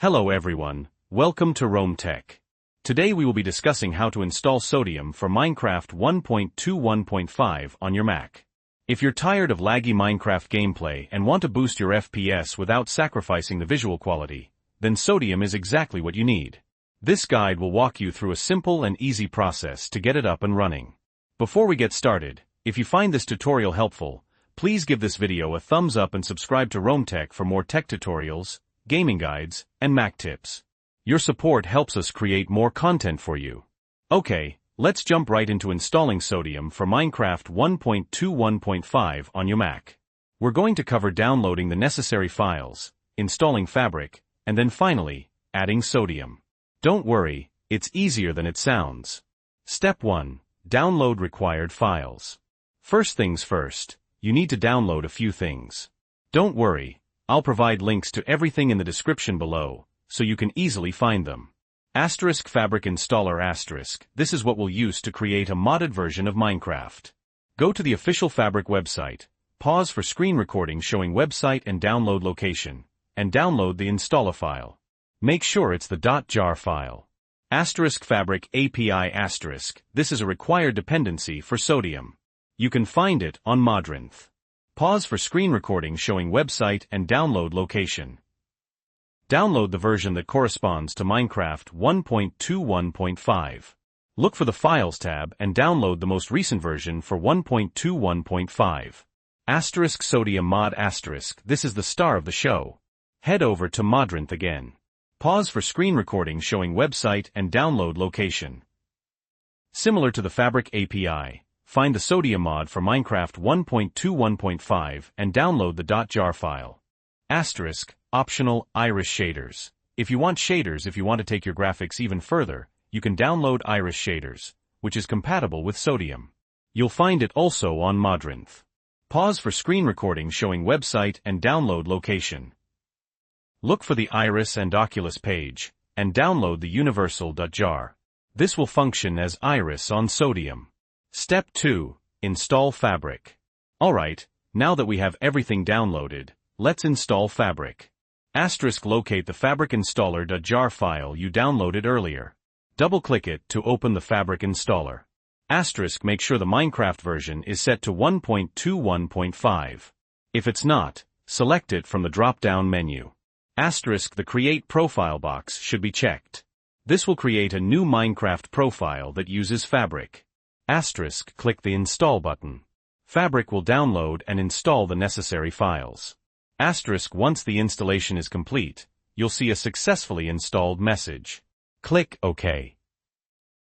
Hello everyone, welcome to Rome Tech. Today we will be discussing how to install Sodium for Minecraft 1.21.5 on your Mac. If you're tired of laggy Minecraft gameplay and want to boost your FPS without sacrificing the visual quality, then Sodium is exactly what you need. This guide will walk you through a simple and easy process to get it up and running. Before we get started, if you find this tutorial helpful, please give this video a thumbs up and subscribe to Rome Tech for more tech tutorials, gaming guides, and Mac tips. Your support helps us create more content for you. Okay, let's jump right into installing Sodium for Minecraft 1.21.5 on your Mac. We're going to cover downloading the necessary files, installing Fabric, and then finally, adding Sodium. Don't worry, it's easier than it sounds. Step 1. Download required files. First things first, you need to download a few things. Don't worry, I'll provide links to everything in the description below, so you can easily find them. Fabric Installer *. This is what we'll use to create a modded version of Minecraft. Go to the official Fabric website, pause for screen recording showing website and download location, and download the installer file. Make sure it's the .jar file. Fabric API *. This is a required dependency for Sodium. You can find it on Modrinth. Pause for screen recording showing website and download location. Download the version that corresponds to Minecraft 1.21.5. Look for the Files tab and download the most recent version for 1.21.5. Sodium mod *. This is the star of the show. Head over to Modrinth again. Pause for screen recording showing website and download location. Similar to the Fabric API, find the Sodium mod for Minecraft 1.21.5 and download the .jar file. Optional Iris shaders. If you want to take your graphics even further, you can download Iris shaders, which is compatible with Sodium. You'll find it also on Modrinth. Pause for screen recording showing website and download location. Look for the Iris and Oculus page, and download the universal.jar. This will function as Iris on Sodium. Step 2. Install Fabric. Alright, now that we have everything downloaded, let's install Fabric. Locate the Fabric Installer.jar file you downloaded earlier. Double-click it to open the Fabric Installer. Make sure the Minecraft version is set to 1.21.5. If it's not, select it from the drop-down menu. The Create Profile box should be checked. This will create a new Minecraft profile that uses Fabric. Click the Install button. Fabric will download and install the necessary files. Once the installation is complete, you'll see a successfully installed message. Click OK.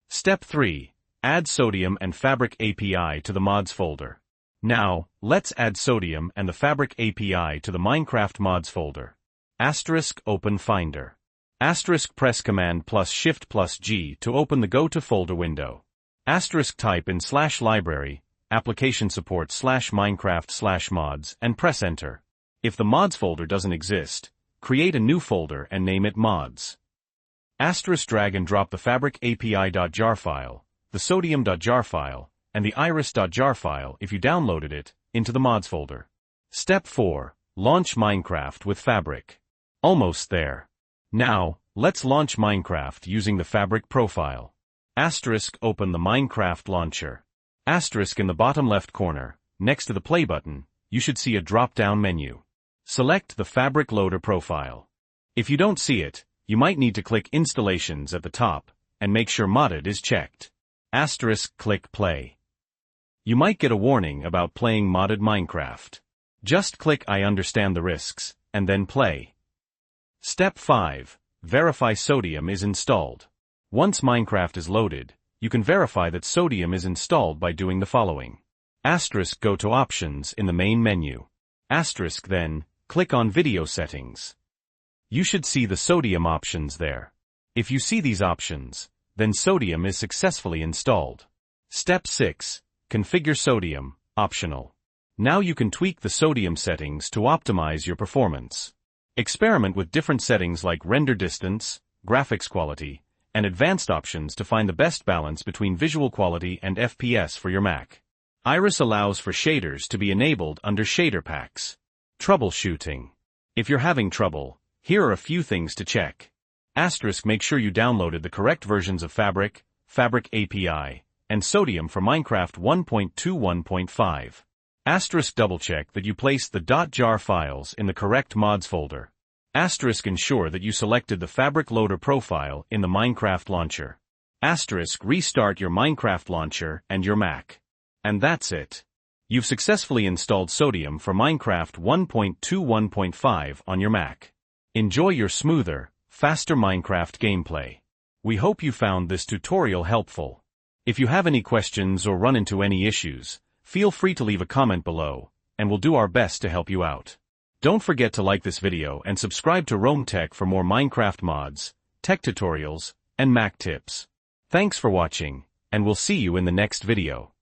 Step 3. Add Sodium and Fabric API to the mods folder. Now, let's add Sodium and the Fabric API to the Minecraft mods folder. Open Finder. Press Command plus Shift plus G to open the Go to folder window. Type in /library, application support /Minecraft/mods and press Enter. If the mods folder doesn't exist, create a new folder and name it mods. Drag and drop the Fabric API.jar file, the Sodium.jar file, and the Iris.jar file if you downloaded it, into the mods folder. Step 4. Launch Minecraft with Fabric. Almost there. Now, let's launch Minecraft using the Fabric profile. Open the Minecraft launcher. In the bottom left corner, next to the play button, you should see a drop-down menu. Select the Fabric Loader profile. If you don't see it, you might need to click Installations at the top, and make sure Modded is checked. Click Play. You might get a warning about playing modded Minecraft. Just click I understand the risks, and then play. Step 5. Verify Sodium is installed. Once Minecraft is loaded, you can verify that Sodium is installed by doing the following. Go to Options in the main menu. Then, click on Video Settings. You should see the Sodium options there. If you see these options, then Sodium is successfully installed. Step 6. Configure Sodium, optional. Now you can tweak the Sodium settings to optimize your performance. Experiment with different settings like render distance, graphics quality, and advanced options to find the best balance between visual quality and FPS for your Mac. Iris allows for shaders to be enabled under shader packs. Troubleshooting. If you're having trouble, Here are a few things to check. Make sure you downloaded the correct versions of Fabric, Fabric API, and Sodium for Minecraft 1.21.5. Double-check that you placed the .jar files in the correct mods folder. Ensure that you selected the Fabric Loader profile in the Minecraft launcher. Restart your Minecraft launcher and your Mac. And that's it. You've successfully installed Sodium for Minecraft 1.21.5 on your Mac. Enjoy your smoother, faster Minecraft gameplay. We hope you found this tutorial helpful. If you have any questions or run into any issues, feel free to leave a comment below, and we'll do our best to help you out. Don't forget to like this video and subscribe to Rome Tech for more Minecraft mods, tech tutorials, and Mac tips. Thanks for watching, and we'll see you in the next video.